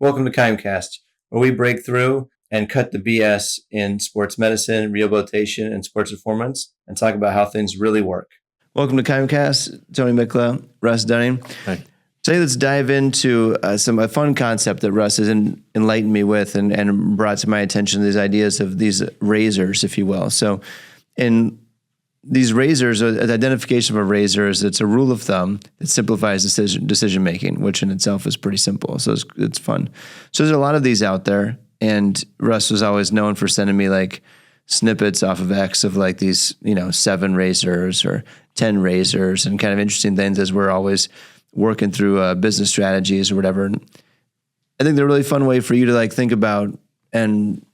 Welcome to KIMEcast, where we break through and cut the BS in sports medicine, rehabilitation, and sports performance, and talk about how things really work. Welcome to KIMEcast. Tony Mikla, Russ Dunning. Hi. Today, let's dive into a fun concept that Russ has enlightened me with and brought to my attention these ideas of these razors, if you will. So in these razors, an identification of a razor is it's a rule of thumb that simplifies decision making, which in itself is pretty simple. So it's fun. So there's a lot of these out there, and Russ was always known for sending me like snippets off of X of like these, 7 razors or 10 razors and kind of interesting things as we're always working through business strategies or whatever. And I think they're a really fun way for you to like think about and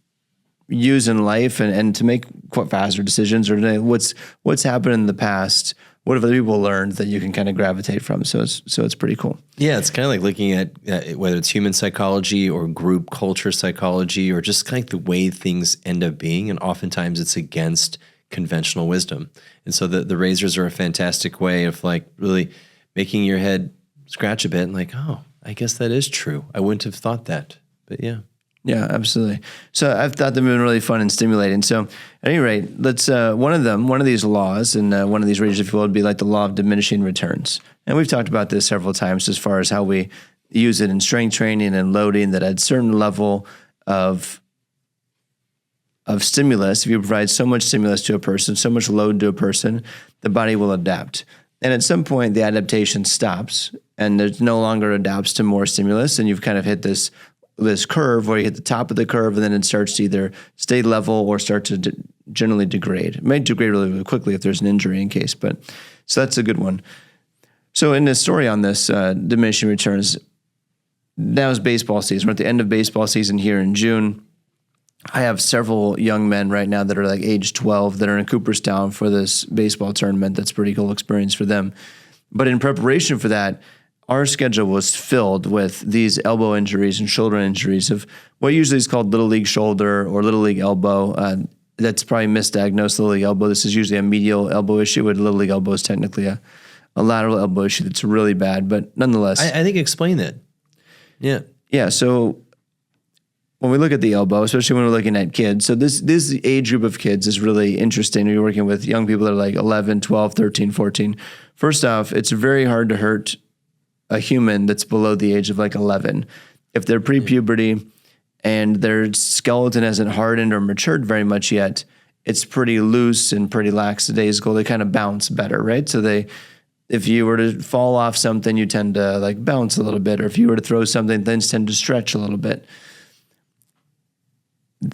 use in life and to make faster decisions, or what's happened in the past. What have other people learned that you can kind of gravitate from? So it's pretty cool. Yeah, it's kind of like looking at whether it's human psychology or group culture psychology or just kind of the way things end up being. And oftentimes it's against conventional wisdom. And so the razors are a fantastic way of like really making your head scratch a bit and like, oh, I guess that is true. I wouldn't have thought that. But yeah. Yeah, absolutely. So I've thought them been really fun and stimulating. So at any rate, let's one of these laws and one of these razors, if you will, would be like the law of diminishing returns. And we've talked about this several times as far as how we use it in strength training and loading, that at a certain level of stimulus, if you provide so much stimulus to a person, so much load to a person, the body will adapt. And at some point, the adaptation stops and there's no longer adapts to more stimulus, and you've kind of hit this curve where you hit the top of the curve and then it starts to either stay level or start to generally degrade. It may degrade really, really quickly if there's an injury in case, so that's a good one. So in this story on this diminishing returns, now is baseball season. We're at the end of baseball season here in June. I have several young men right now that are like age 12 that are in Cooperstown for this baseball tournament. That's a pretty cool experience for them. But in preparation for that, our schedule was filled with these elbow injuries and shoulder injuries of what usually is called little league shoulder or little league elbow. That's probably misdiagnosed little league elbow. This is usually a medial elbow issue, but little league elbow is technically a lateral elbow issue that's really bad. But nonetheless, I think explain that. Yeah. Yeah. So when we look at the elbow, especially when we're looking at kids, so this age group of kids is really interesting. You're working with young people that are like 11, 12, 13, 14. First off, it's very hard to hurt a human that's below the age of like 11. If they're pre-puberty and their skeleton hasn't hardened or matured very much yet, it's pretty loose and pretty lackadaisical. They kind of bounce better, right? So if you were to fall off something, you tend to like bounce a little bit, or if you were to throw something, things tend to stretch a little bit.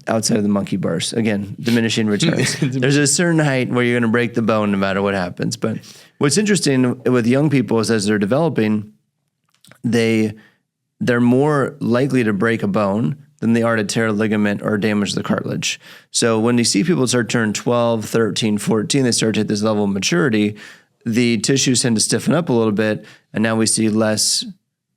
Outside of the monkey bars, again, diminishing returns. There's a certain height where you're going to break the bone no matter what happens. But what's interesting with young people is as they're developing, they're more likely to break a bone than they are to tear a ligament or damage the cartilage. So when you see people start turn 12, 13, 14, they start to hit this level of maturity, the tissues tend to stiffen up a little bit, and now we see less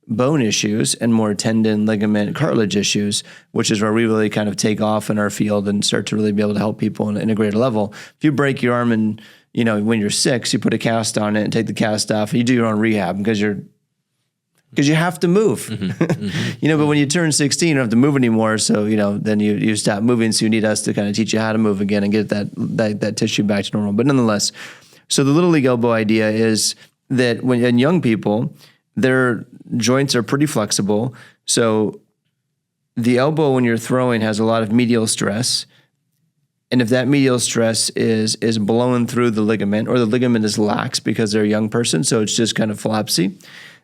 bone issues and more tendon, ligament, cartilage issues, which is where we really kind of take off in our field and start to really be able to help people on an integrated level. If you break your arm and, when you're 6, you put a cast on it and take the cast off, and you do your own rehab because you have to move. Mm-hmm. Mm-hmm. But when you turn 16, you don't have to move anymore. So, then you stop moving. So you need us to kind of teach you how to move again and get that tissue back to normal. But nonetheless, so the little league elbow idea is that in young people, their joints are pretty flexible. So the elbow, when you're throwing, has a lot of medial stress. And if that medial stress is blowing through the ligament, or the ligament is lax because they're a young person, so it's just kind of flopsy,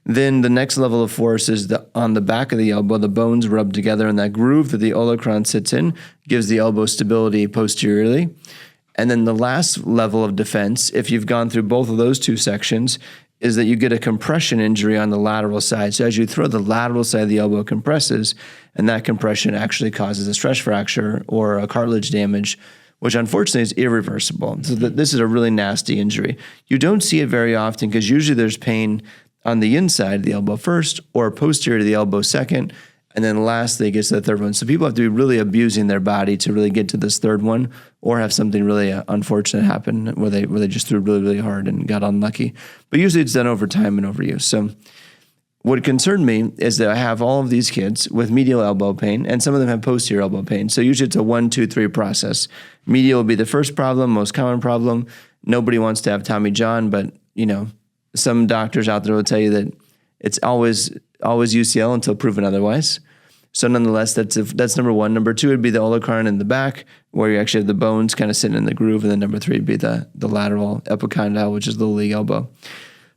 then the next level of force is on the back of the elbow, the bones rub together, and that groove that the olecranon sits in gives the elbow stability posteriorly. And then the last level of defense, if you've gone through both of those two sections, is that you get a compression injury on the lateral side. So as you throw, the lateral side of the elbow compresses, and that compression actually causes a stress fracture or a cartilage damage, which unfortunately is irreversible. So this is a really nasty injury. You don't see it very often because usually there's pain on the inside of the elbow first or posterior to the elbow second, and then lastly it gets to the third one. So people have to be really abusing their body to really get to this third one, or have something really unfortunate happen where they just threw really, really hard and got unlucky. But usually it's done over time and overuse. So what concerned me is that I have all of these kids with medial elbow pain, and some of them have posterior elbow pain. So usually it's a 1, 2, 3 process. Medial will be the first problem, most common problem. Nobody wants to have Tommy John, but some doctors out there will tell you that it's always UCL until proven otherwise. So nonetheless, that's number one. Number two would be the olecranon in the back, where you actually have the bones kind of sitting in the groove. And then number three would be the lateral epicondyle, which is the little league elbow.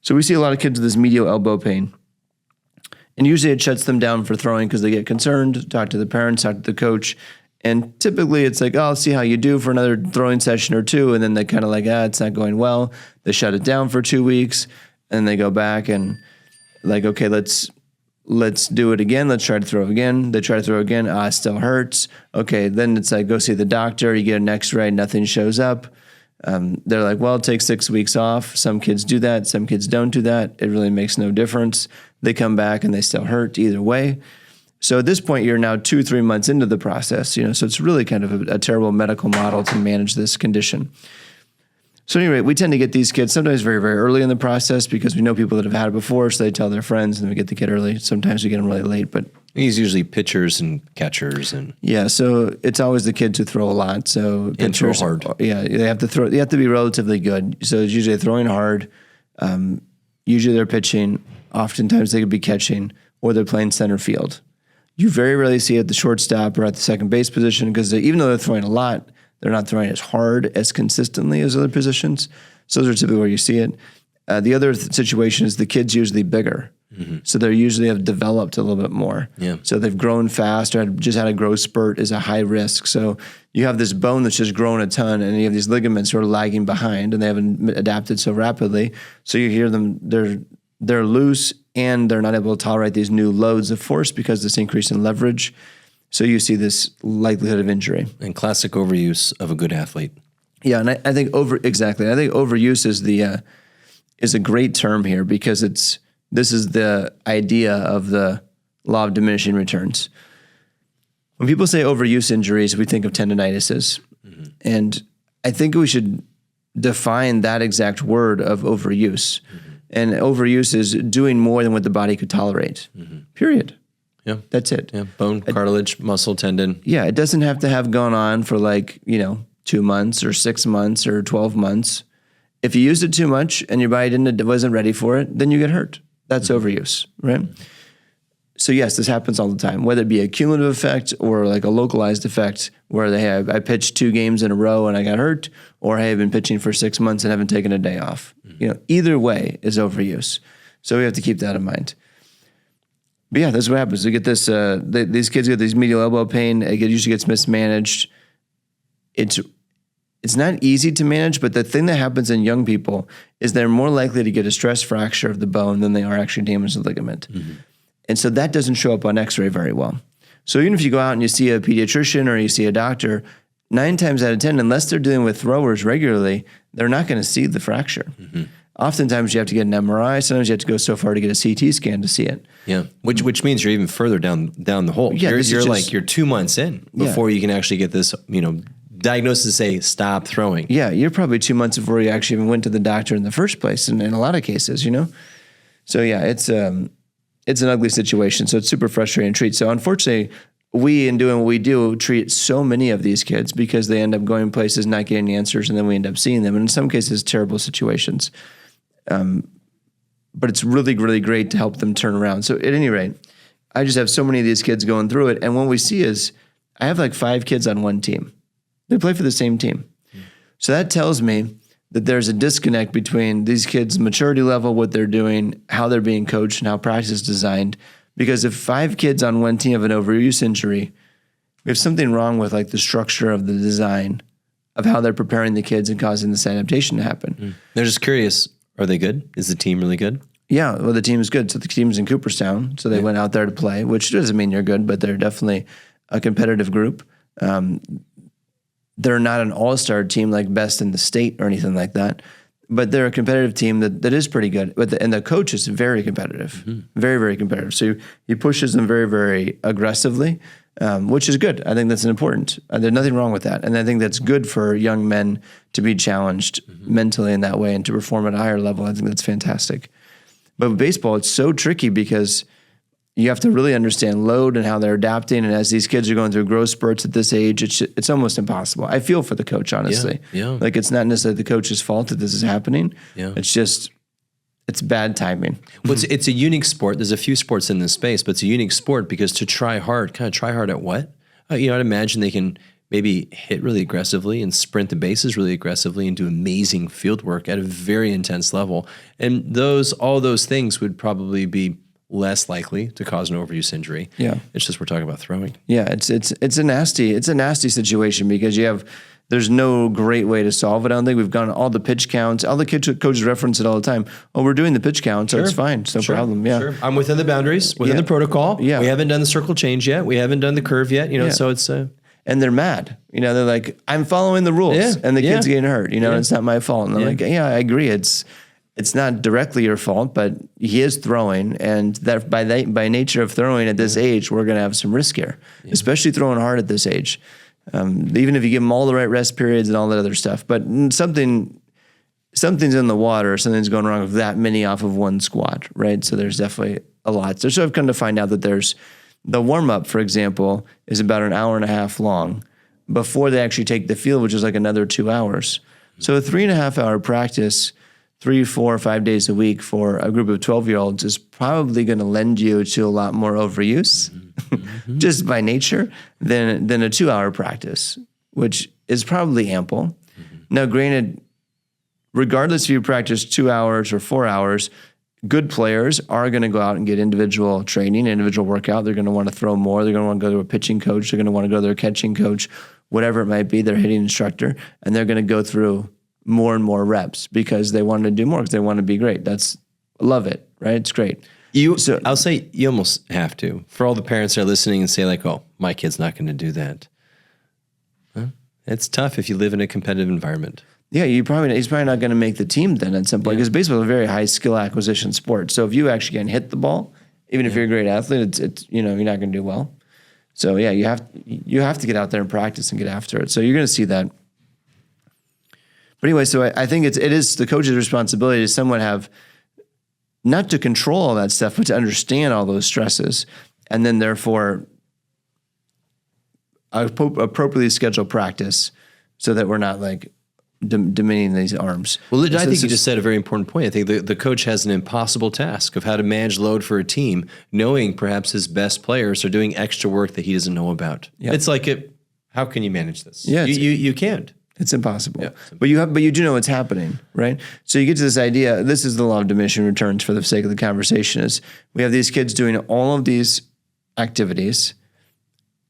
So we see a lot of kids with this medial elbow pain. And usually it shuts them down for throwing because they get concerned, talk to the parents, talk to the coach. And typically it's like, I'll see how you do for another throwing session or two. And then they kind of like, it's not going well. They shut it down for 2 weeks. And they go back and like, okay, let's do it again. Let's try to throw again. They try to throw again. It still hurts. Okay, then it's like, go see the doctor. You get an x-ray, nothing shows up. They're like, well, take 6 weeks off. Some kids do that. Some kids don't do that. It really makes no difference. They come back and they still hurt either way. So at this point, you're now 2-3 months into the process, so it's really kind of a terrible medical model to manage this condition. So anyway, we tend to get these kids sometimes very, very early in the process because we know people that have had it before, so they tell their friends and we get the kid early. Sometimes we get them really late, but he's usually pitchers and catchers and so it's always the kids who throw a lot. So pitchers, throw hard. Yeah, they have to throw. They have to be relatively good. So it's usually throwing hard. Usually they're pitching. Oftentimes they could be catching, or they're playing center field. You very rarely see it at the shortstop or at the second base position because even though they're throwing a lot, they're not throwing as hard, as consistently as other positions. So those are typically where you see it. The other situation is the kid's usually bigger. Mm-hmm. So they usually have developed a little bit more. Yeah. So they've grown fast or just had a growth spurt is a high risk. So you have this bone that's just grown a ton and you have these ligaments who are lagging behind and they haven't adapted so rapidly. So you hear them, they're loose and they're not able to tolerate these new loads of force because of this increase in leverage. So you see this likelihood of injury. And classic overuse of a good athlete. Yeah, and I think overuse is a great term here because this is the idea of the law of diminishing returns. When people say overuse injuries, we think of tendinitises. Mm-hmm. And I think we should define that exact word of overuse. Mm-hmm. And overuse is doing more than what the body could tolerate. Mm-hmm. Period. Yeah. That's it. Yeah. Bone, cartilage, muscle, tendon. Yeah. It doesn't have to have gone on for 2 months or 6 months or 12 months. If you used it too much and your body wasn't ready for it, then you get hurt. That's overuse, right? So yes, this happens all the time, whether it be a cumulative effect or like a localized effect where I pitched 2 games in a row and I got hurt, or hey, I've been pitching for 6 months and haven't taken a day off. Mm-hmm. Either way is overuse. So we have to keep that in mind. But yeah, that's what happens. We get this, these kids get these medial elbow pain. It usually gets mismanaged. It's not easy to manage, but the thing that happens in young people is they're more likely to get a stress fracture of the bone than they are actually damage the ligament. Mm-hmm. And so that doesn't show up on x-ray very well. So even if you go out and you see a pediatrician or you see a doctor, 9 times out of 10, unless they're dealing with throwers regularly, they're not going to see the fracture. Mm-hmm. Oftentimes you have to get an MRI. Sometimes you have to go so far to get a CT scan to see it. Yeah, which means you're even further down the hole. Yeah, you're 2 months in before you can actually get this, diagnosis to say stop throwing. Yeah, you're probably 2 months before you actually even went to the doctor in the first place. In a lot of cases, So yeah, it's an ugly situation. So it's super frustrating to treat. So unfortunately, we, in doing what we do, treat so many of these kids because they end up going places, not getting answers, and then we end up seeing them. And in some cases, terrible situations. But it's really, really great to help them turn around. So at any rate, I just have so many of these kids going through it. And what we see is I have like 5 kids on one team. They play for the same team. Mm. So that tells me that there's a disconnect between these kids' maturity level, what they're doing, how they're being coached, and how practice is designed. Because if 5 kids on one team have an overuse injury, we have something wrong with like the structure of the design of how they're preparing the kids and causing this adaptation to happen. Mm. They're just curious, are they good? Is the team really good? Yeah, well, the team's good. So the team's in Cooperstown, so they went out there to play, which doesn't mean you're good, but they're definitely a competitive group. They're not an all-star team like best in the state or anything like that, but they're a competitive team that is pretty good. And the coach is very competitive, very, very competitive. So he pushes them very, very aggressively, which is good. I think that's important. There's nothing wrong with that. And I think that's good for young men to be challenged mentally in that way and to perform at a higher level. I think that's fantastic. But with baseball, it's so tricky because you have to really understand load and how they're adapting. And as these kids are going through growth spurts at this age, it's almost impossible. I feel for the coach, honestly. Yeah. Like it's not necessarily the coach's fault that this is happening. Yeah. It's bad timing. Well, it's a unique sport. There's a few sports in this space, but it's a unique sport because to try hard at what? I'd imagine they can maybe hit really aggressively and sprint the bases really aggressively and do amazing field work at a very intense level. And all those things would probably be less likely to cause an overuse injury. Yeah. It's just we're talking about throwing. Yeah, it's a nasty situation because there's no great way to solve it. I don't think we've gone all the pitch counts. All the coaches reference it all the time. Oh, we're doing the pitch count, so it's fine. It's no problem. Yeah. Sure. I'm within the boundaries, within the protocol. Yeah. We haven't done the circle change yet. We haven't done the curve yet. So it's and they're mad. They're like, I'm following the rules, and the kid's getting hurt. And it's not my fault. And I'm like, yeah, I agree. It's not directly your fault, but he is throwing, and that by nature of throwing at this age, we're going to have some risk here, especially throwing hard at this age. Even if you give them all the right rest periods and all that other stuff, but something's in the water, something's going wrong with that many off of one squat, right? So there's definitely a lot. So I've come to find out that there's the warm up, for example, is about an hour and a half long before they actually take the field, which is like another 2 hours. So a 3.5 hour practice, 3, 4, 5 days a week for a group of 12-year-olds is probably going to lend you to a lot more overuse just by nature than a 2 hour practice, which is probably ample. Now, granted, regardless if you practice 2 hours or 4 hours, good players are going to go out and get individual training, individual workout. They're going to want to throw more. They're going to want to go to a pitching coach. They're going to want to go to their catching coach, whatever it might be, their hitting instructor, and they're going to go through more and more reps because they want to do more, because they want to be great. Love it, right? It's great. I'll say you almost have to. For all the parents that are listening and say like, oh, my kid's not going to do that. Well, it's tough if you live in a competitive environment. Yeah, he's probably not going to make the team then at some point, because baseball is a very high skill acquisition sport. So if you actually can hit the ball, even if you're a great athlete, it's you're not going to do well. So yeah, you have to get out there and practice and get after it. So you're going to see that. But anyway, so I think it is the coach's responsibility to somewhat have, not to control all that stuff, but to understand all those stresses, and then therefore appropriately schedule practice so that we're not like diminishing these arms. Well, I think you just said a very important point. I think the coach has an impossible task of how to manage load for a team, knowing perhaps his best players are doing extra work that he doesn't know about. Yeah. It's like, how can you manage this? Yeah, you can't. It's impossible. Yeah, but you do know what's happening, right? So you get to this idea. This is the law of diminishing returns for the sake of the conversation. Is we have these kids doing all of these activities,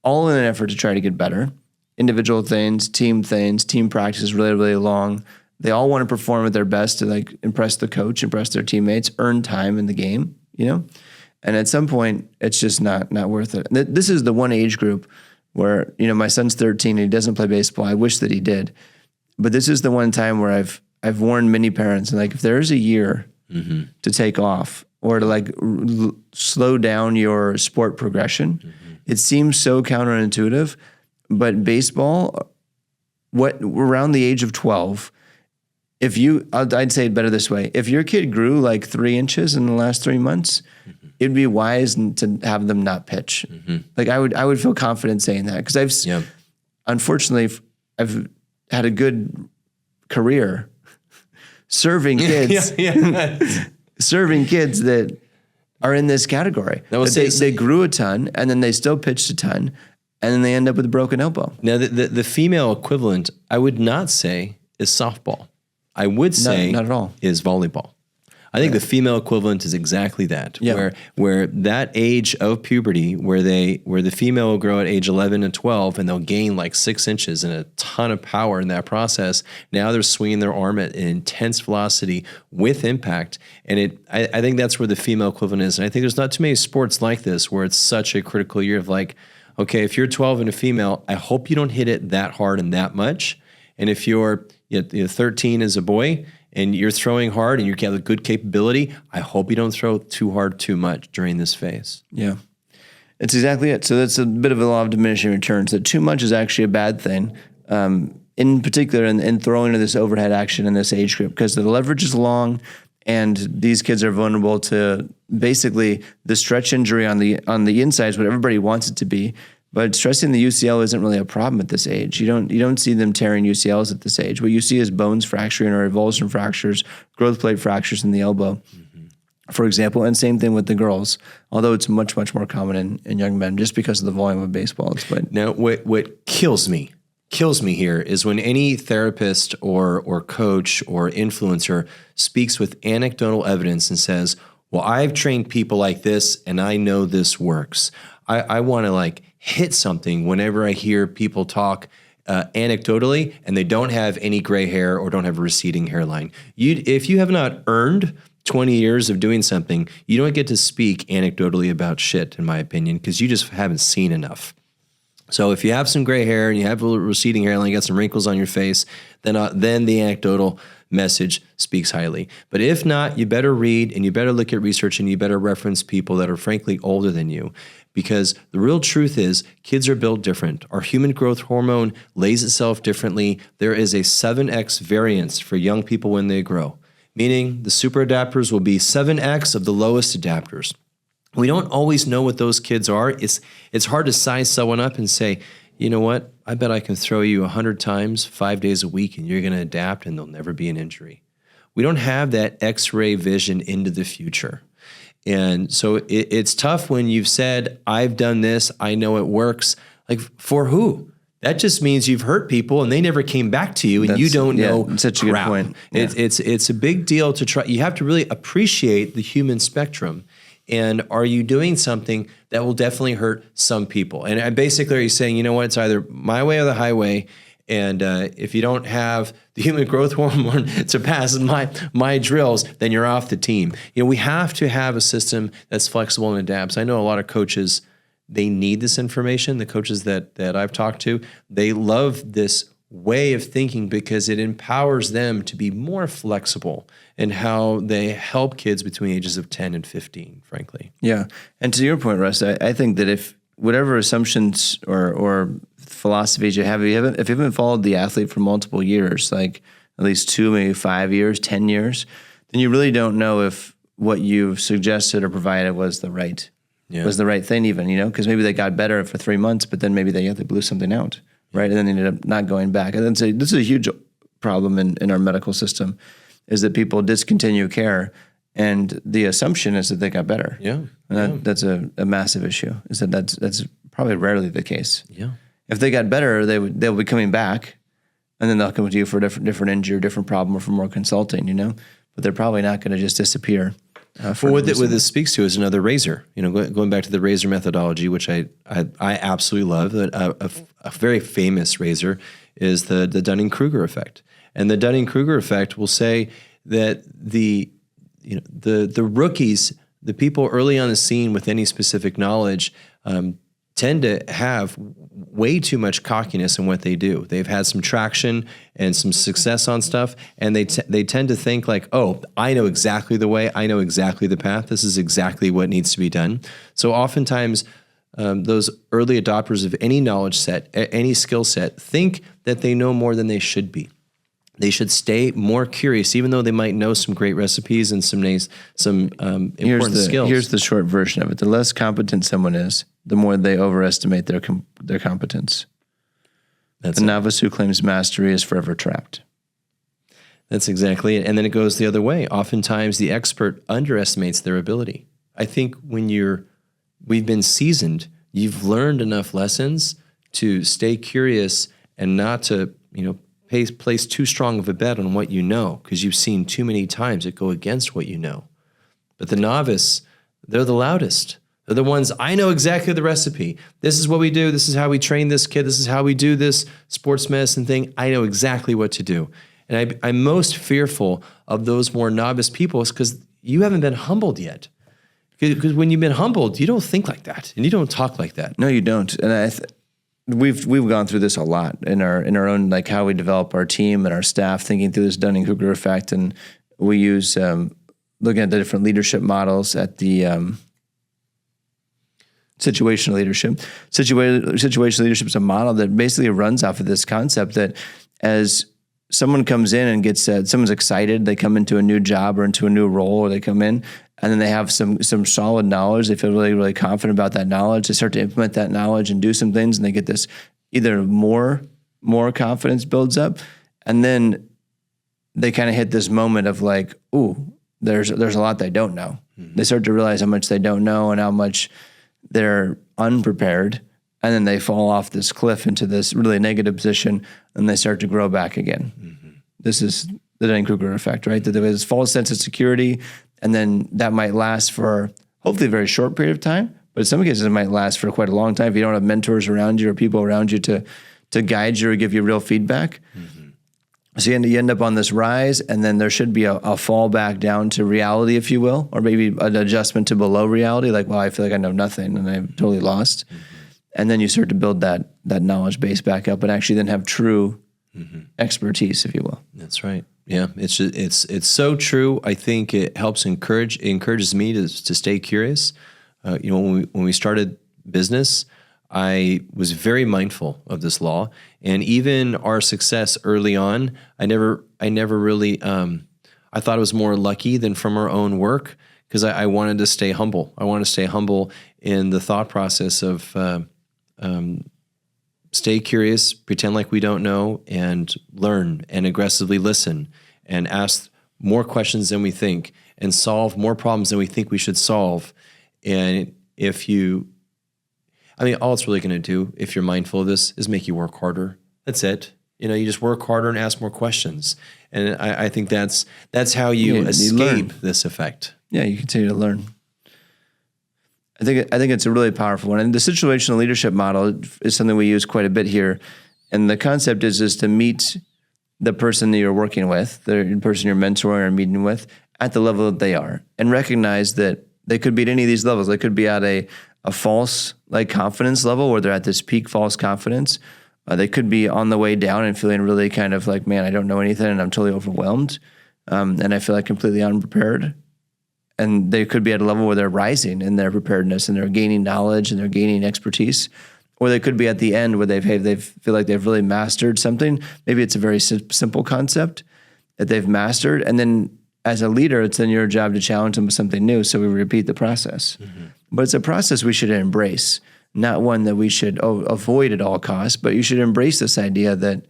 all in an effort to try to get better. Individual things, team practice really, really long. They all want to perform at their best to like impress the coach, impress their teammates, earn time in the game, And at some point, it's just not worth it. This is the one age group where, my son's 13 and he doesn't play baseball. I wish that he did. But this is the one time where I've warned many parents, like, if there's a year to take off or to like slow down your sport progression, it seems so counterintuitive. But baseball, around the age of 12, I'd say it better this way. If your kid grew like 3 inches in the last 3 months, it'd be wise to have them not pitch. Like I would feel confident saying that, because unfortunately, I've had a good career serving kids, serving kids that are in this category. They grew a ton and then they still pitched a ton. And then they end up with a broken elbow. Now, the female equivalent, I would not say is softball. I would say not at all. Is volleyball. I think the female equivalent is exactly that, where that age of puberty, where the female will grow at age 11 and 12, and they'll gain like 6 inches and a ton of power in that process. Now they're swinging their arm at an intense velocity with impact, and I think that's where the female equivalent is. And I think there's not too many sports like this where it's such a critical year of like, okay, if you're 12 and a female, I hope you don't hit it that hard and that much. And if you're 13 as a boy and you're throwing hard and you have a good capability, I hope you don't throw too hard too much during this phase. Yeah, it's exactly it. So that's a bit of a law of diminishing returns, that too much is actually a bad thing, in particular in throwing to this overhead action in this age group, because the leverage is long And these kids are vulnerable to basically the stretch injury on the inside is what everybody wants it to be. But stressing the UCL isn't really a problem at this age. You don't see them tearing UCLs at this age. What you see is bones fracturing or avulsion fractures, growth plate fractures in the elbow, for example. And same thing with the girls, although it's much, much more common in young men just because of the volume of baseball it's played. Now, what kills me here is when any therapist or coach or influencer speaks with anecdotal evidence and says, well, I've trained people like this and I know this works. I want to hit something whenever I hear people talk anecdotally and they don't have any gray hair or don't have a receding hairline. If you have not earned 20 years of doing something, you don't get to speak anecdotally about shit, in my opinion, because you just haven't seen enough. So if you have some gray hair and you have a receding hairline, you got some wrinkles on your face, then the anecdotal message speaks highly. But if not, you better read and you better look at research and you better reference people that are frankly older than you. Because the real truth is kids are built different. Our human growth hormone lays itself differently. There is a 7x variance for young people when they grow, meaning the super adapters will be 7x of the lowest adapters. We don't always know what those kids are. It's hard to size someone up and say, you know what, I bet I can throw you 100 times, 5 days a week, and you're going to adapt and there'll never be an injury. We don't have that X-ray vision into the future. And so it's tough when you've said, I've done this, I know it works. Like, for who? That just means you've hurt people and they never came back to you and you don't know. Such a good point. Yeah. It's a big deal to try. You have to really appreciate the human spectrum. And are you doing something that will definitely hurt some people? And basically, are you saying, you know what, it's either my way or the highway? And if you don't have the human growth hormone to pass my drills, then you're off the team. You know, we have to have a system that's flexible and adapts. I know a lot of coaches, they need this information. The coaches that I've talked to, they love this way of thinking because it empowers them to be more flexible in how they help kids between ages of 10 and 15, frankly. Yeah. And to your point, Russ, I think that if whatever assumptions or philosophies you have, if you haven't followed the athlete for multiple years, like at least 2, maybe 5 years, 10 years, then you really don't know if what you've suggested or provided was the right thing even, because maybe they got better for 3 months, but then maybe they blew something out, right? And then they ended up not going back. And then this is a huge problem in our medical system, is that people discontinue care and the assumption is that they got better. Yeah. And that's a massive issue, is that's probably rarely the case. Yeah. If they got better, they'll be coming back and then they'll come to you for a different injury, different problem, or for more consulting, but they're probably not going to just disappear. What this speaks to is another razor. Going back to the razor methodology, which I absolutely love. A very famous razor is the Dunning-Kruger effect, and the Dunning-Kruger effect will say that the rookies, the people early on the scene with any specific knowledge, tend to have way too much cockiness in what they do. They've had some traction and some success on stuff, and they tend to think like, oh, I know exactly the way, I know exactly the path, this is exactly what needs to be done. So oftentimes, those early adopters of any knowledge set, any skill set, think that they know more than they should be. They should stay more curious, even though they might know some great recipes and some important skills. Here's the short version of it. The less competent someone is, the more they overestimate their competence. The novice who claims mastery is forever trapped. That's exactly it. And then it goes the other way. Oftentimes, the expert underestimates their ability. I think when we've been seasoned, you've learned enough lessons to stay curious and not to, place too strong of a bet on what you know, because you've seen too many times it go against what you know. But the novice, they're the loudest. They're the ones, I know exactly the recipe. This is what we do. This is how we train this kid. This is how we do this sports medicine thing. I know exactly what to do. And I'm most fearful of those more novice people is because you haven't been humbled yet. Because when you've been humbled, you don't think like that and you don't talk like that. No, you don't. And we've gone through this a lot in our own, like how we develop our team and our staff, thinking through this Dunning-Kruger effect. And we use looking at the different leadership models at the situational leadership. Situational leadership is a model that basically runs off of this concept that as someone comes in and gets someone's excited, they come into a new job or into a new role, or they come in and then they have some solid knowledge. They feel really, really confident about that knowledge. They start to implement that knowledge and do some things, and they get this either more confidence builds up, and then they kind of hit this moment of like, ooh, there's a lot they don't know. Mm-hmm. They start to realize how much they don't know and how much they're unprepared, and then they fall off this cliff into this really negative position, and they start to grow back again. Mm-hmm. This is the Dunning-Kruger effect, right? That there is false sense of security, and then that might last for hopefully a very short period of time, but in some cases it might last for quite a long time if you don't have mentors around you or people around you to guide you or give you real feedback. Mm-hmm. So you end up on this rise, and then there should be a fall back down to reality, if you will, or maybe an adjustment to below reality, like, well, I feel like I know nothing and I'm totally lost. Mm-hmm. And then you start to build that knowledge base back up and actually then have true expertise, if you will. That's right. Yeah, it's so true. I think it encourages me to stay curious. When we started business, I was very mindful of this law, and even our success early on, I never really. I thought it was more lucky than from our own work, because I wanted to stay humble. I want to stay humble in the thought process of stay curious, pretend like we don't know, and learn and aggressively listen and ask more questions than we think and solve more problems than we think we should solve. And all it's really going to do, if you're mindful of this, is make you work harder. That's it. You just work harder and ask more questions. And I think that's how you escape this effect. Yeah, you continue to learn. I think it's a really powerful one. And the situational leadership model is something we use quite a bit here. And the concept is to meet the person that you're working with, the person you're mentoring or meeting with, at the level that they are, and recognize that they could be at any of these levels. They could be at a false confidence level where they're at this peak false confidence. They could be on the way down and feeling really kind of like, man, I don't know anything and I'm totally overwhelmed. And I feel like completely unprepared. And they could be at a level where they're rising in their preparedness and they're gaining knowledge and they're gaining expertise. Or they could be at the end where they feel like they've really mastered something. Maybe it's a very simple concept that they've mastered. And then as a leader, it's then your job to challenge them with something new. So we repeat the process. Mm-hmm. But it's a process we should embrace, not one that we should avoid at all costs. But you should embrace this idea that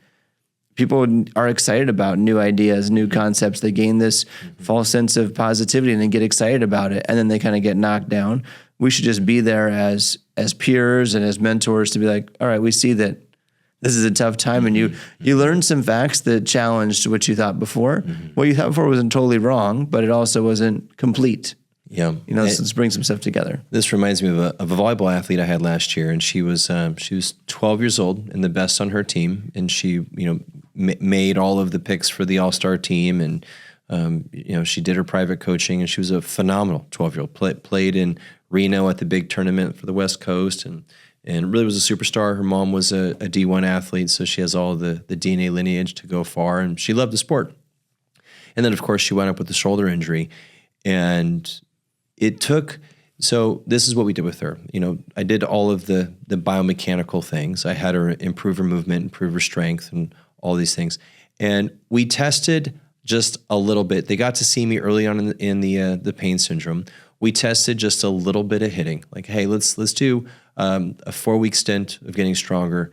people are excited about new ideas, new concepts. They gain this false sense of positivity and they get excited about it. And then they kind of get knocked down. We should just be there as peers and as mentors to be like, all right, we see that this is a tough time, and you learned some facts that challenged what you thought before. Mm-hmm. What you thought before wasn't totally wrong, but it also wasn't complete. Yeah, let's bring some stuff together. This reminds me of a volleyball athlete I had last year, and she was 12 years old and the best on her team, and she made all of the picks for the All-Star team, and she did her private coaching, and she was a phenomenal 12-year-old. Played in Reno at the big tournament for the West Coast, and really was a superstar. Her mom was a D1 athlete, so she has all the DNA lineage to go far, and she loved the sport. And then, of course, she wound up with a shoulder injury, and it took. So this is what we did with her. I did all of the biomechanical things. I had her improve her movement, improve her strength, and all these things. And we tested just a little bit. They got to see me early on in the pain syndrome. We tested just a little bit of hitting. Like, hey, let's do a 4-week stint of getting stronger.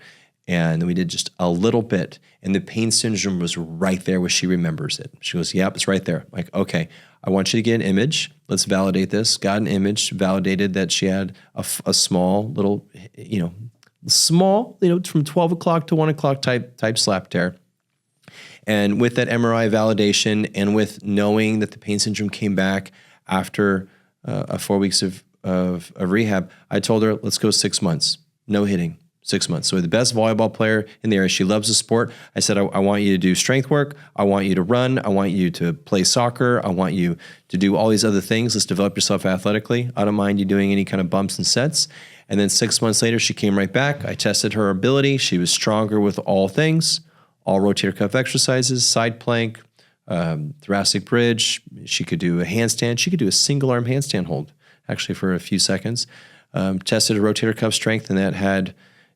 And then we did just a little bit. And the pain syndrome was right there where she remembers it. She goes, yep, it's right there. I'm like, okay, I want you to get an image. Let's validate this. Got an image, validated that she had a small little, from 12 o'clock to 1 o'clock type slap tear. And with that MRI validation and with knowing that the pain syndrome came back after 4 weeks of rehab, I told her, let's go 6 months, no hitting, 6 months. So the best volleyball player in the area, she loves the sport. I said, I want you to do strength work. I want you to run. I want you to play soccer. I want you to do all these other things. Let's develop yourself athletically. I don't mind you doing any kind of bumps and sets. And then 6 months later, she came right back. I tested her ability. She was stronger with all things, all rotator cuff exercises, side plank, thoracic bridge. She could do a handstand. She could do a single arm handstand hold, actually, for a few seconds. Tested her rotator cuff strength, and that had,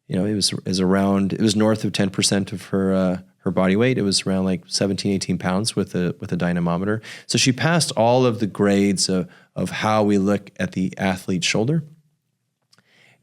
it was north of 10% of her her body weight. It was around like 17, 18 pounds with a dynamometer. So she passed all of the grades of how we look at the athlete's shoulder.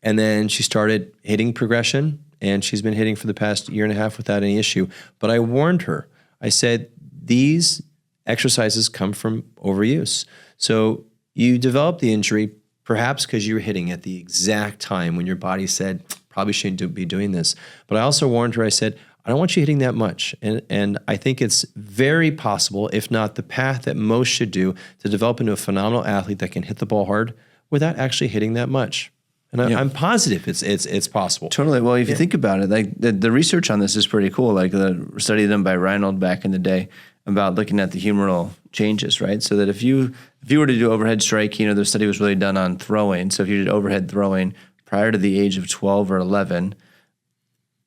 And then she started hitting progression, and she's been hitting for the past year and a half without any issue. But I warned her. I said, these exercises come from overuse. So you developed the injury perhaps because you were hitting at the exact time when your body said, probably shouldn't be doing this. But I also warned her, I said, I don't want you hitting that much. And I think it's very possible, if not the path that most should do, to develop into a phenomenal athlete that can hit the ball hard without actually hitting that much. And I'm positive it's possible. Totally. Well, if you think about it, like the research on this is pretty cool. Like the study done by Reinhold back in the day about looking at the humeral changes, right? So that if you were to do overhead striking, the study was really done on throwing. So if you did overhead throwing prior to the age of 12 or 11,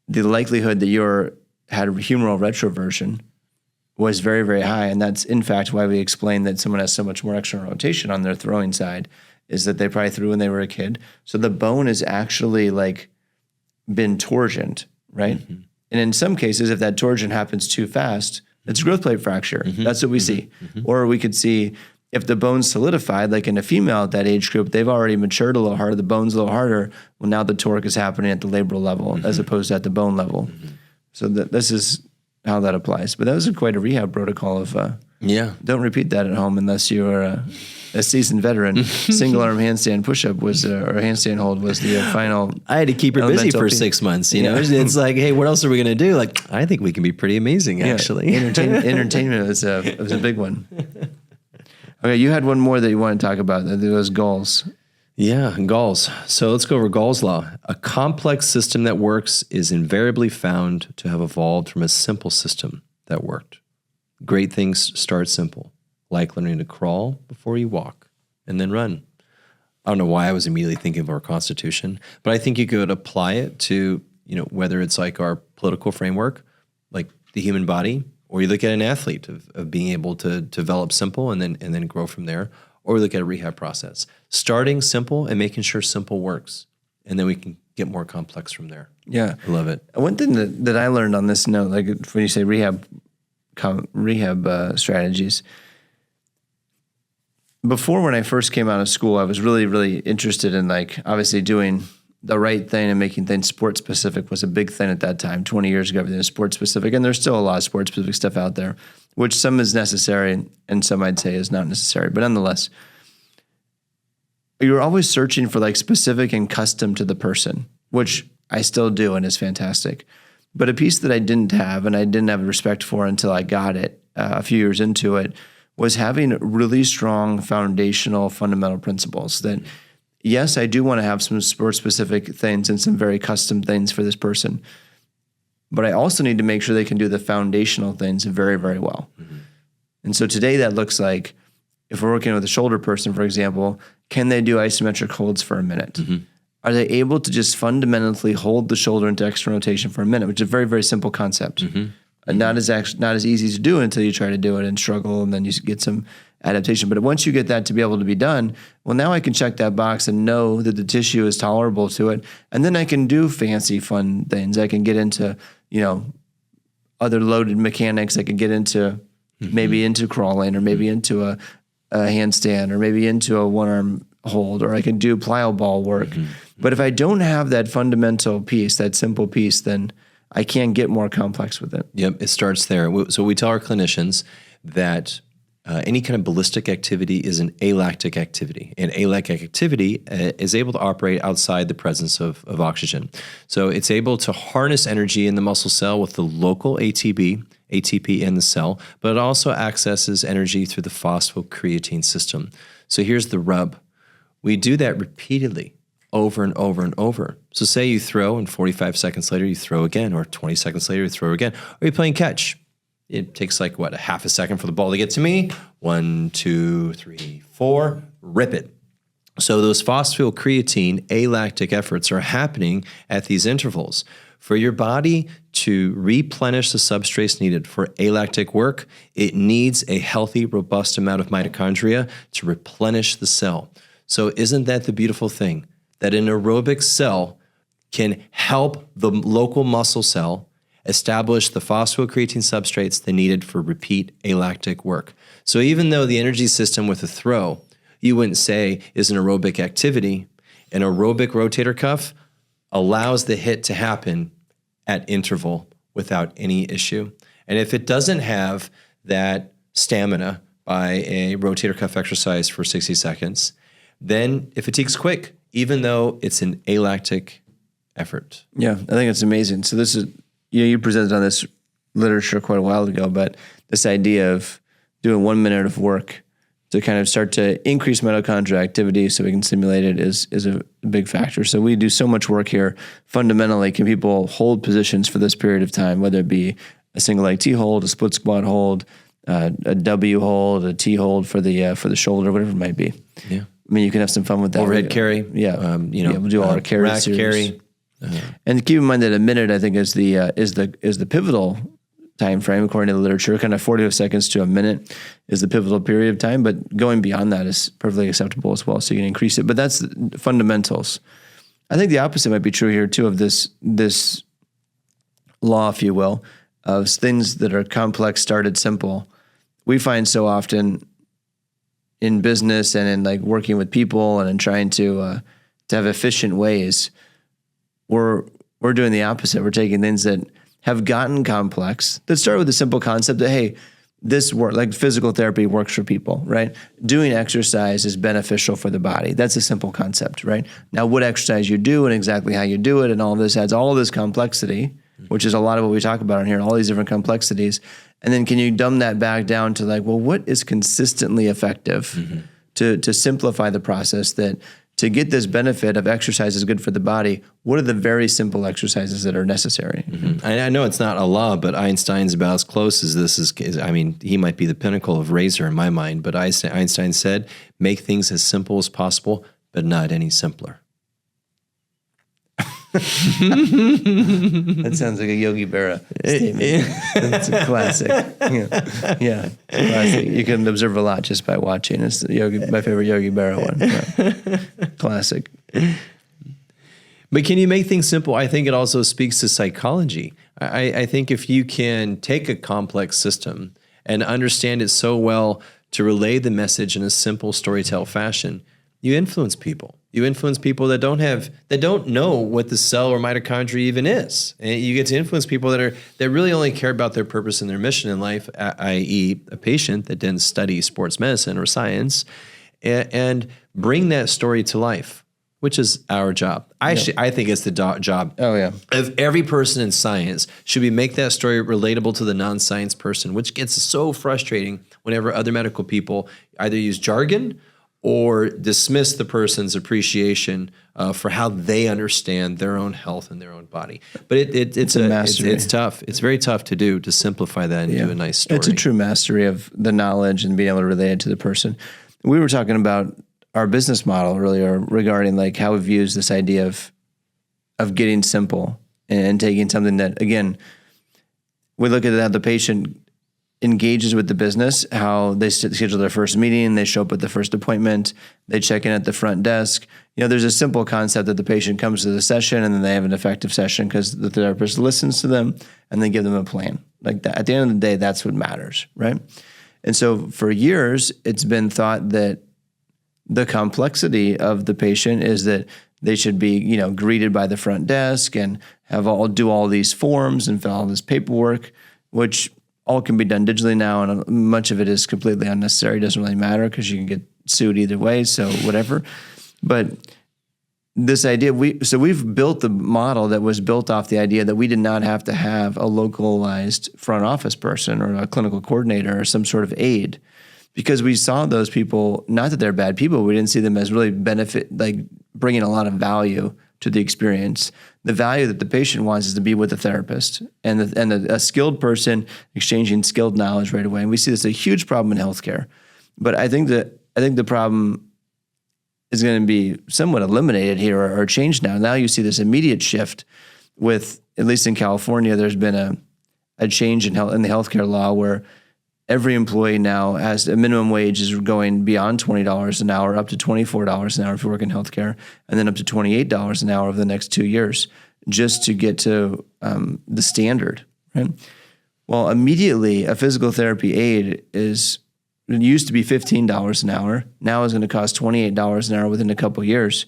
the likelihood that you had humeral retroversion was very, very high. And that's in fact why we explain that someone has so much more external rotation on their throwing side, is that they probably threw when they were a kid. So the bone has actually like been torsioned, right? Mm-hmm. And in some cases, if that torsion happens too fast, it's a growth plate fracture. Mm-hmm. That's what we see. Mm-hmm. Or we could see if the bone's solidified, like in a female at that age group, they've already matured a little harder, the bone's a little harder. Well, now the torque is happening at the labral level as opposed to at the bone level. Mm-hmm. So this is how that applies. But that was quite a rehab protocol of, don't repeat that at home unless you are a seasoned veteran. Single arm handstand push-up was, or handstand hold was the final. I had to keep her busy for 6 months. You know, it's like, hey, what else are we going to do? Like, I think we can be pretty amazing, actually. Entertainment was a big one. Okay, you had one more that you want to talk about. Those goals. Yeah, Gall's. So let's go over Gall's law. A complex system that works is invariably found to have evolved from a simple system that worked. Great things start simple, like learning to crawl before you walk and then run. I don't know why I was immediately thinking of our Constitution, but I think you could apply it to, whether it's like our political framework, like the human body, or you look at an athlete of being able to develop simple and then grow from there, or we look at a rehab process. Starting simple and making sure simple works, and then we can get more complex from there. Yeah. I love it. One thing that I learned on this note, like when you say rehab strategies, before when I first came out of school, I was really, really interested in like obviously doing the right thing and making things sports specific was a big thing at that time. 20 years ago, everything was sports specific, and there's still a lot of sports specific stuff out there, which some is necessary and some I'd say is not necessary. But nonetheless, you're always searching for like specific and custom to the person, which I still do and is fantastic. But a piece that I didn't have and I didn't have respect for until I got it a few years into it was having really strong foundational fundamental principles that, yes, I do want to have some sport-specific things and some very custom things for this person, but I also need to make sure they can do the foundational things very, very well. Mm-hmm. And so today that looks like, if we're working with a shoulder person, for example, can they do isometric holds for a minute? Mm-hmm. Are they able to just fundamentally hold the shoulder into external rotation for a minute, which is a very, very simple concept. Mm-hmm. And not as easy to do until you try to do it and struggle, and then you get some adaptation. But once you get that to be able to be done, well, now I can check that box and know that the tissue is tolerable to it. And then I can do fancy, fun things. I can get into, other loaded mechanics. I can get into maybe into crawling, or maybe into a handstand, or maybe into a one-arm hold, or I can do plyo ball work. Mm-hmm. But if I don't have that fundamental piece, that simple piece, then I can't get more complex with it. Yep, it starts there. So we tell our clinicians that any kind of ballistic activity is an alactic activity. And alactic activity is able to operate outside the presence of oxygen. So it's able to harness energy in the muscle cell with the local ATP in the cell, but it also accesses energy through the phosphocreatine system. So here's the rub. We do that repeatedly, over and over and over. So say you throw, and 45 seconds later you throw again, or 20 seconds later you throw again, or you're playing catch. It takes like, a half a second for the ball to get to me. 1, 2, 3, 4, rip it. So those phosphocreatine alactic efforts are happening at these intervals. For your body to replenish the substrates needed for alactic work, it needs a healthy, robust amount of mitochondria to replenish the cell. So isn't that the beautiful thing? That an aerobic cell can help the local muscle cell establish the phosphocreatine substrates they needed for repeat alactic work. So even though the energy system with a throw, you wouldn't say is an aerobic activity, an aerobic rotator cuff allows the hit to happen at interval without any issue. And if it doesn't have that stamina by a rotator cuff exercise for 60 seconds, then it fatigues quick, even though it's an alactic effort. Yeah, I think it's amazing. So this is, you presented on this literature quite a while ago, but this idea of doing 1 minute of work to kind of start to increase mitochondrial activity so we can stimulate it is a big factor. So we do so much work here. Fundamentally, can people hold positions for this period of time, whether it be a single leg T hold, a split squat hold, a W hold, a T hold for the shoulder, whatever it might be. Yeah. I mean, you can have some fun with that. Overhead carry. Yeah. We'll do all our carry rack series. carry. And keep in mind that a minute, I think, is the pivotal time frame according to the literature. Kind of 45 seconds to a minute is the pivotal period of time, but going beyond that is perfectly acceptable as well. So you can increase it, but that's the fundamentals. I think the opposite might be true here too of this law, if you will, of things that are complex started simple. We find so often in business and in like working with people and in trying to have efficient ways, we're doing the opposite. We're taking things that have gotten complex that start with a simple concept that, hey, this work, like physical therapy works for people, right? Doing exercise is beneficial for the body. That's a simple concept, right? Now, what exercise you do and exactly how you do it and all this adds all of this complexity, which is a lot of what we talk about in here, all these different complexities. And then can you dumb that back down to like, well, what is consistently effective to simplify the process that to get this benefit of exercise is good for the body, what are the very simple exercises that are necessary? I know it's not a law, but Einstein's about as close as this is. I mean, he might be the pinnacle of razor in my mind, but Einstein said, make things as simple as possible, but not any simpler. That sounds like a Yogi Berra statement. It's a classic. Yeah, classic. You can observe a lot just by watching. It's my favorite Yogi Berra one. Yeah. Classic. But can you make things simple? I think it also speaks to psychology. I think if you can take a complex system and understand it so well to relay the message in a simple storytell fashion, you influence people. You influence people that don't know what the cell or mitochondria even is. And you get to influence people that really only care about their purpose and their mission in life, i.e. a patient that didn't study sports medicine or science, and bring that story to life, which is our job. I think it's the job of every person in science should be make that story relatable to the non-science person, which gets so frustrating whenever other medical people either use jargon or dismiss the person's appreciation for how they understand their own health and their own body. But it's a mastery. It's tough. It's very tough to do, to simplify that into a nice story. It's a true mastery of the knowledge and being able to relate it to the person. We were talking about our business model earlier regarding like how we've used this idea of getting simple and taking something that, again, we look at how the patient engages with the business, how they schedule their first meeting, they show up at the first appointment, they check in at the front desk. There's a simple concept that the patient comes to the session and then they have an effective session because the therapist listens to them and they give them a plan. Like that. At the end of the day, that's what matters, right? And so for years, it's been thought that the complexity of the patient is that they should be, greeted by the front desk and do all these forms and fill all this paperwork, which all can be done digitally now, and much of it is completely unnecessary. It doesn't really matter because you can get sued either way, so whatever. But this idea, we've built the model that was built off the idea that we did not have to have a localized front office person or a clinical coordinator or some sort of aide, because we saw those people, not that they're bad people, we didn't see them as really bringing a lot of value to the experience. The value that the patient wants is to be with the therapist and a skilled person exchanging skilled knowledge right away. And we see this a huge problem in healthcare. But I think the problem is going to be somewhat eliminated here or changed now. Now you see this immediate shift with, at least in California, there's been a change in the healthcare law where every employee now has a minimum wage is going beyond $20 an hour up to $24 an hour if you work in healthcare, and then up to $28 an hour over the next 2 years, just to get to the standard right? Well, immediately a physical therapy aid it used to be $15 an hour. Now is going to cost $28 an hour within a couple of years.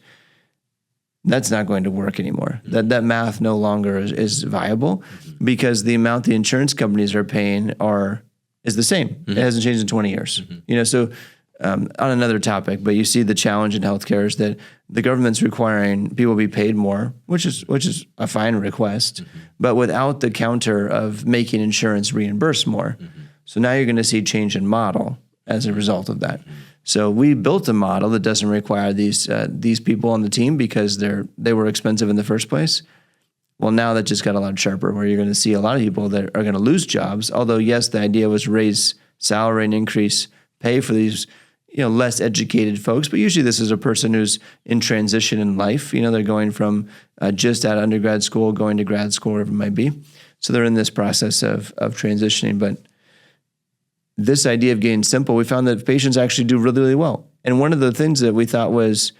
That's not going to work anymore. That math no longer is viable because the amount the insurance companies are paying is the same. It hasn't changed in 20 years. So on another topic, but you see the challenge in healthcare is that the government's requiring people be paid more, which is a fine request, but without the counter of making insurance reimburse more. So now you're going to see change in model as a result of that. So we built a model that doesn't require these people on the team because they were expensive in the first place. Well, now that just got a lot sharper where you're going to see a lot of people that are going to lose jobs. Although, yes, the idea was raise salary and increase pay for these less educated folks. But usually this is a person who's in transition in life. They're going from just out of undergrad school, going to grad school, whatever it might be. So they're in this process of transitioning. But this idea of getting simple, we found that patients actually do really, really well. And one of the things that we thought was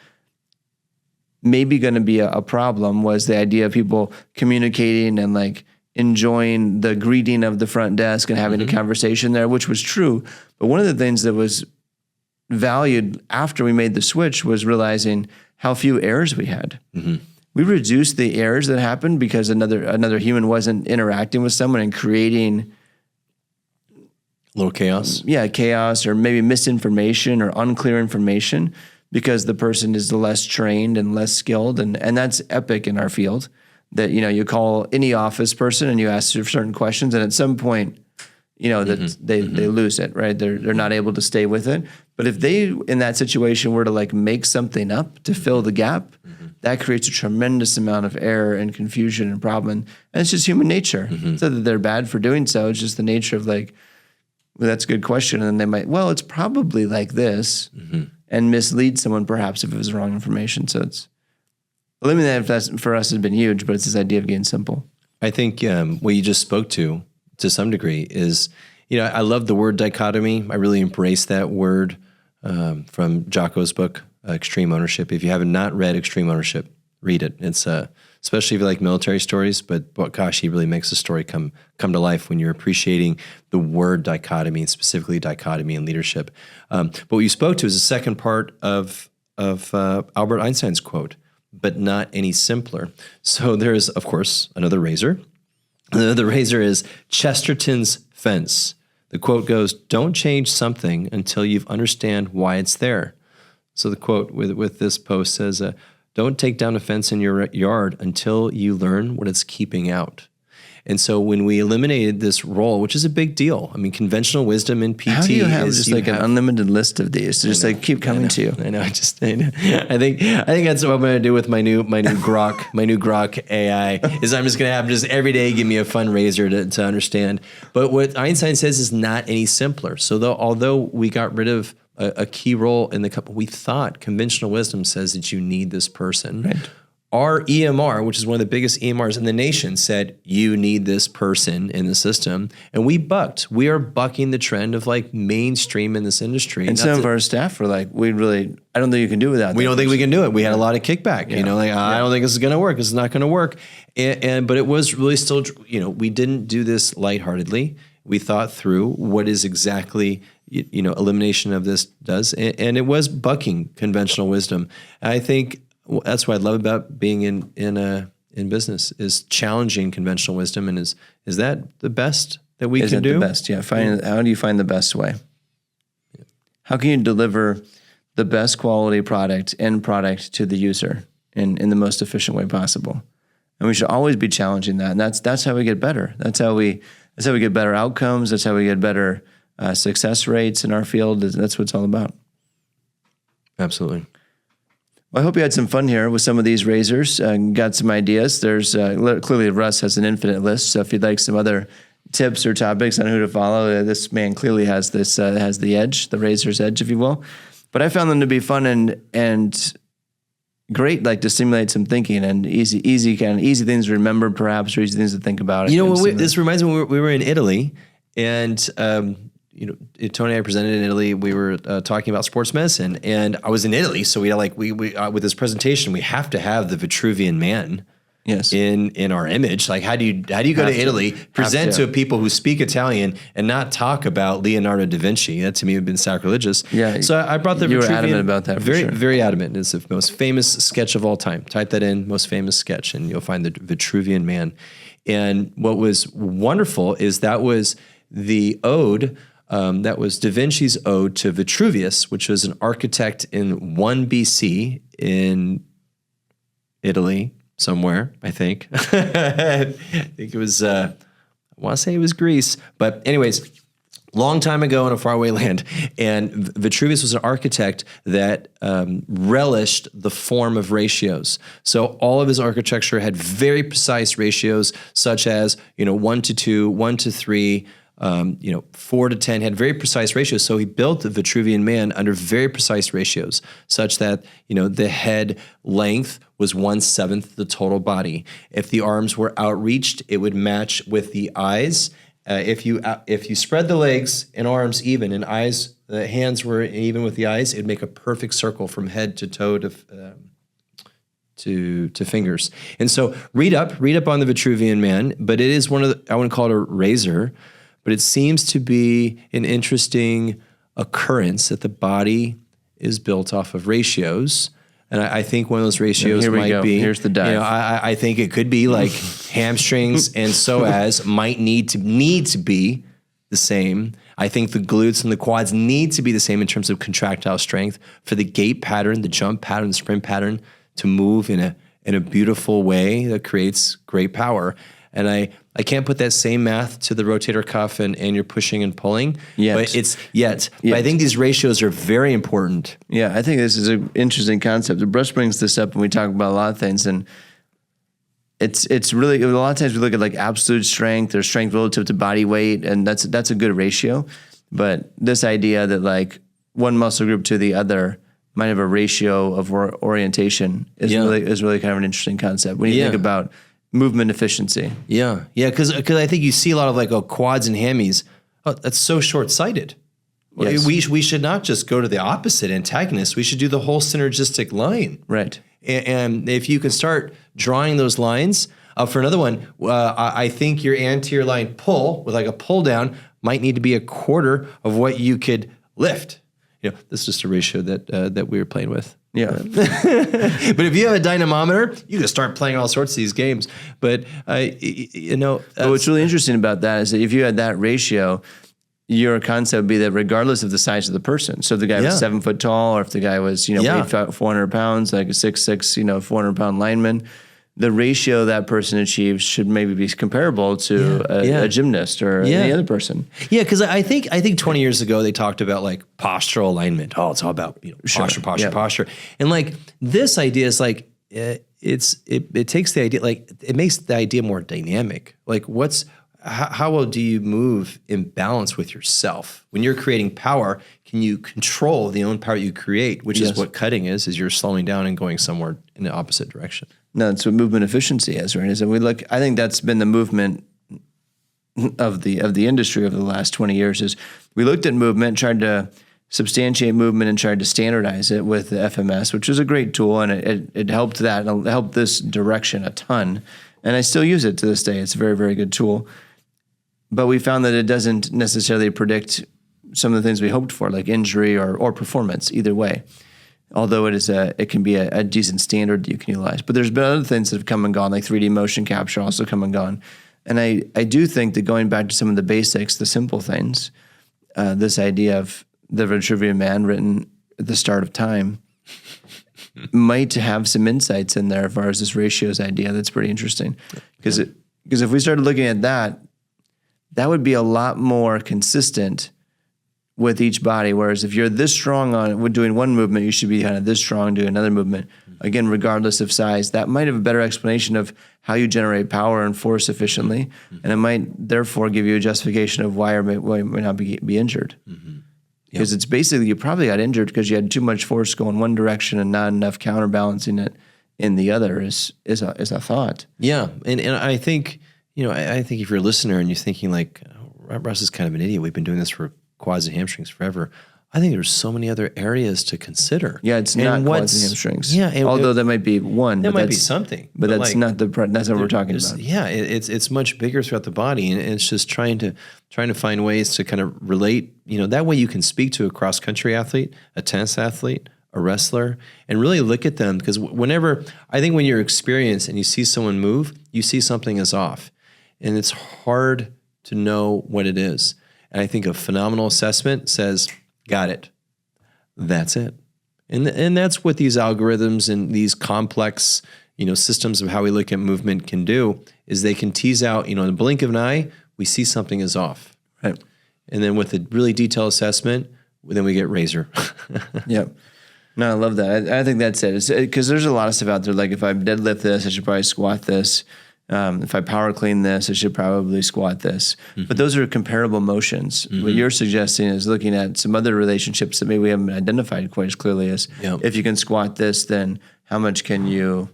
maybe going to be a problem was the idea of people communicating and like enjoying the greeting of the front desk and having a conversation there, which was true. But one of the things that was valued after we made the switch was realizing how few errors we had. We reduced the errors that happened because another human wasn't interacting with someone and creating a little chaos. Yeah, chaos or maybe misinformation or unclear information because the person is less trained and less skilled. And that's epic in our field that, you call any office person and you ask certain questions and at some point, that they lose it, right? They're not able to stay with it. But if they, in that situation, were to like make something up to fill the gap, that creates a tremendous amount of error and confusion and problem. And it's just human nature. It's not that they're bad for doing so. It's just the nature of like, well, that's a good question. And then they might, well, it's probably like this and mislead someone perhaps if it was wrong information. So it's eliminating that for us has been huge, but it's this idea of getting simple. I think what you just spoke to some degree is, I love the word dichotomy. I really embrace that word from Jocko's book, Extreme Ownership. If you have not read Extreme Ownership, read it. It's especially if you like military stories, but gosh, he really makes the story come to life when you're appreciating the word dichotomy and specifically dichotomy in leadership. But what you spoke to is the second part of Albert Einstein's quote, but not any simpler. So there's, of course, another razor. The razor is Chesterton's fence. The quote goes, "Don't change something until you understand why it's there." So the quote with this post says, "Don't take down a fence in your yard until you learn what it's keeping out." And so when we eliminated this role, which is a big deal, I mean, conventional wisdom in PT How do you have is just like an unlimited list of these to just like keep coming to you? I know. I think that's what I'm going to do with my new Grok AI is I'm just going to have just every day give me a fundraiser to understand. But what Einstein says is not any simpler. So although we got rid of a key role in the couple, we thought conventional wisdom says that you need this person. Right. Our EMR, which is one of the biggest EMRs in the nation, said you need this person in the system, and we bucked. We are bucking the trend of like mainstream in this industry. And some of our staff were like, I don't think you can do without. We don't think we can do it. We had a lot of kickback. Yeah. I don't think this is going to work. This is not going to work. But it was really still, we didn't do this lightheartedly. We thought through what is exactly elimination of this does, and it was bucking conventional wisdom. I think that's what I love about being in business is challenging conventional wisdom. And is that the best that we can do? The best, yeah. How do you find the best way? Yeah. How can you deliver the best quality end product to the user in the most efficient way possible? And we should always be challenging that. And that's how we get better. That's how we get better outcomes. That's how we get better success rates in our field. That's what it's all about. Absolutely. Well, I hope you had some fun here with some of these razors and got some ideas. There's clearly Russ has an infinite list. So if you'd like some other tips or topics on who to follow, this man clearly has the edge, the razor's edge, if you will. But I found them to be fun and great, like to stimulate some thinking and easy things to remember, perhaps, or easy things to think about. This reminds me when we were in Italy, and Tony and I presented in Italy. We were talking about sports medicine, and I was in Italy, so we with this presentation, we have to have the Vitruvian Man Yes. in our image. Like how do you go to Italy, present to people who speak Italian and not talk about Leonardo da Vinci? That to me would have been sacrilegious. Yeah. So I brought the You were Vitruvian, adamant about that. Very, for sure. very adamant. It's the most famous sketch of all time. Type that in, most famous sketch, and you'll find the Vitruvian Man. And what was wonderful is that was the ode. That was Da Vinci's ode to Vitruvius, which was an architect in 1 BC in Italy somewhere, I think. I think it was, I want to say it was Greece. But anyways, long time ago in a faraway land. And Vitruvius was an architect that relished the form of ratios. So all of his architecture had very precise ratios, such as 1 to 2, 1 to 3, 4 to 10, had very precise ratios. So he built the Vitruvian Man under very precise ratios, such that, the head length was 1/7 the total body. If the arms were outreached, it would match with the eyes. If you spread the legs and arms even, and the hands were even with the eyes, it'd make a perfect circle from head to toe to fingers. And so read up on the Vitruvian Man, but it is I wouldn't call it a razor, but it seems to be an interesting occurrence that the body is built off of ratios. And I think one of those ratios might be, here's the dive. I think it could be like hamstrings and psoas might need to be the same. I think the glutes and the quads need to be the same in terms of contractile strength for the gait pattern, the jump pattern, the sprint pattern to move in a beautiful way that creates great power. And I can't put that same math to the rotator cuff and you're pushing and pulling. But But I think these ratios are very important. Yeah, I think this is an interesting concept. Russ brings this up when we talk about a lot of things, and it's really, a lot of times we look at like absolute strength or strength relative to body weight, and that's a good ratio. But this idea that like one muscle group to the other might have a ratio of orientation is really kind of an interesting concept when you think about movement efficiency. Yeah, because I think you see a lot of like quads and hammies. Oh, that's so short-sighted. Yes. We should not just go to the opposite antagonist. We should do the whole synergistic line. Right. And if you can start drawing those lines, for another one, I think your anterior line pull with like a pull down might need to be 1/4 of what you could lift. This is just a ratio that we were playing with. Yeah. But if you have a dynamometer, you can start playing all sorts of these games. But, what's really interesting about that is that if you had that ratio, your concept would be that regardless of the size of the person. So if the guy was 7 foot tall, or if the guy was, weighed 400 pounds, like a 6'6", 400-pound lineman, the ratio that person achieves should maybe be comparable to a gymnast or any other person. Yeah, because I think 20 years ago they talked about like postural alignment. Oh, it's all about posture. And like this idea is like it takes the idea, like it makes the idea more dynamic. Like how well do you move in balance with yourself? When you're creating power, can you control the own power you create, which is what cutting is you're slowing down and going somewhere in the opposite direction. No, that's what movement efficiency is, right? Is that I think that's been the movement of the industry over the last 20 years is we looked at movement, tried to substantiate movement and tried to standardize it with the FMS, which was a great tool, and it helped that. It helped this direction a ton. And I still use it to this day. It's a very, very good tool. But we found that it doesn't necessarily predict some of the things we hoped for, like injury or performance, either way. Although it can be a decent standard you can utilize. But there's been other things that have come and gone, like 3D motion capture also come and gone. And I do think that going back to some of the basics, the simple things, this idea of the Vitruvian Man written at the start of time might have some insights in there as far as this ratios idea that's pretty interesting. Because if we started looking at that would be a lot more consistent with each body. Whereas if you're this strong on doing one movement, you should be kind of this strong doing another movement. Again, regardless of size, that might have a better explanation of how you generate power and force efficiently. And it might therefore give you a justification of why you might not be injured. Because it's basically, you probably got injured because you had too much force going one direction and not enough counterbalancing it in the other is a thought. Yeah. And I think, I think if you're a listener and you're thinking like, Russ is kind of an idiot. We've been doing this for quads and hamstrings forever. I think there's so many other areas to consider. Yeah, it's not quads and hamstrings. Yeah, although that might be one. That might be something, but that's not that's what we're talking about. Yeah, it's much bigger throughout the body, and it's just trying to find ways to kind of relate. That way you can speak to a cross country athlete, a tennis athlete, a wrestler, and really look at them, because when you're experienced and you see someone move, you see something is off, and it's hard to know what it is. And I think a phenomenal assessment says, got it. That's it. And that's what these algorithms and these complex, systems of how we look at movement can do, is they can tease out, in the blink of an eye, we see something is off. Right. And then with a really detailed assessment, then we get razor. Yep. No, I love that. I think that's it. Because there's a lot of stuff out there. Like if I deadlift this, I should probably squat this. If I power clean this, I should probably squat this. Mm-hmm. But those are comparable motions. Mm-hmm. What you're suggesting is looking at some other relationships that maybe we haven't identified quite as clearly as if you can squat this, then how much can you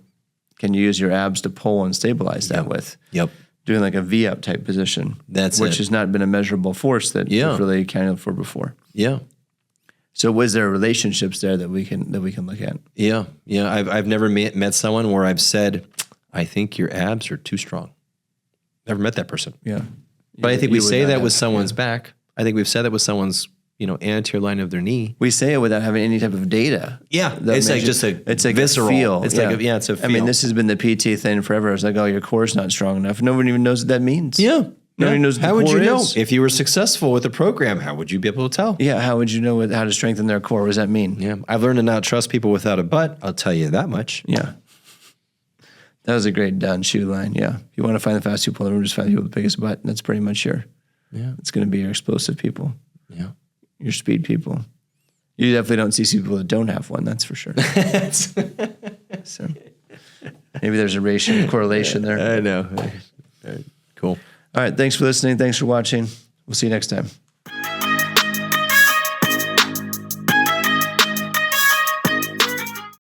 use your abs to pull and stabilize that with? Yep. Doing like a V-up type position. Which has not been a measurable force that we've really accounted for before. Yeah. So was there relationships there that we can look at? Yeah. Yeah. I've never met someone where I've said, I think your abs are too strong. Never met that person. Yeah. But I think we say that with someone's back. I think we've said that with someone's, anterior line of their knee. We say it without having any type of data. Yeah. It's like just it's like visceral. A feel. It's like it's a feel. I mean, this has been the PT thing forever. It's like, oh, your core's not strong enough. No one even knows what that means. Yeah. Nobody knows what the core is. How would you know? If you were successful with the program, how would you be able to tell? Yeah, how would you know how to strengthen their core? What does that mean? Yeah. I've learned to not trust people without a butt. I'll tell you that much. Yeah. That was a great shoe line. Yeah. If you want to find the fast people in the room, just find the people with the biggest butt. That's pretty much it's going to be your explosive people. Yeah. Your speed people. You definitely don't see people that don't have one. That's for sure. So maybe there's a correlation there. I know. All right. Cool. All right. Thanks for listening. Thanks for watching. We'll see you next time.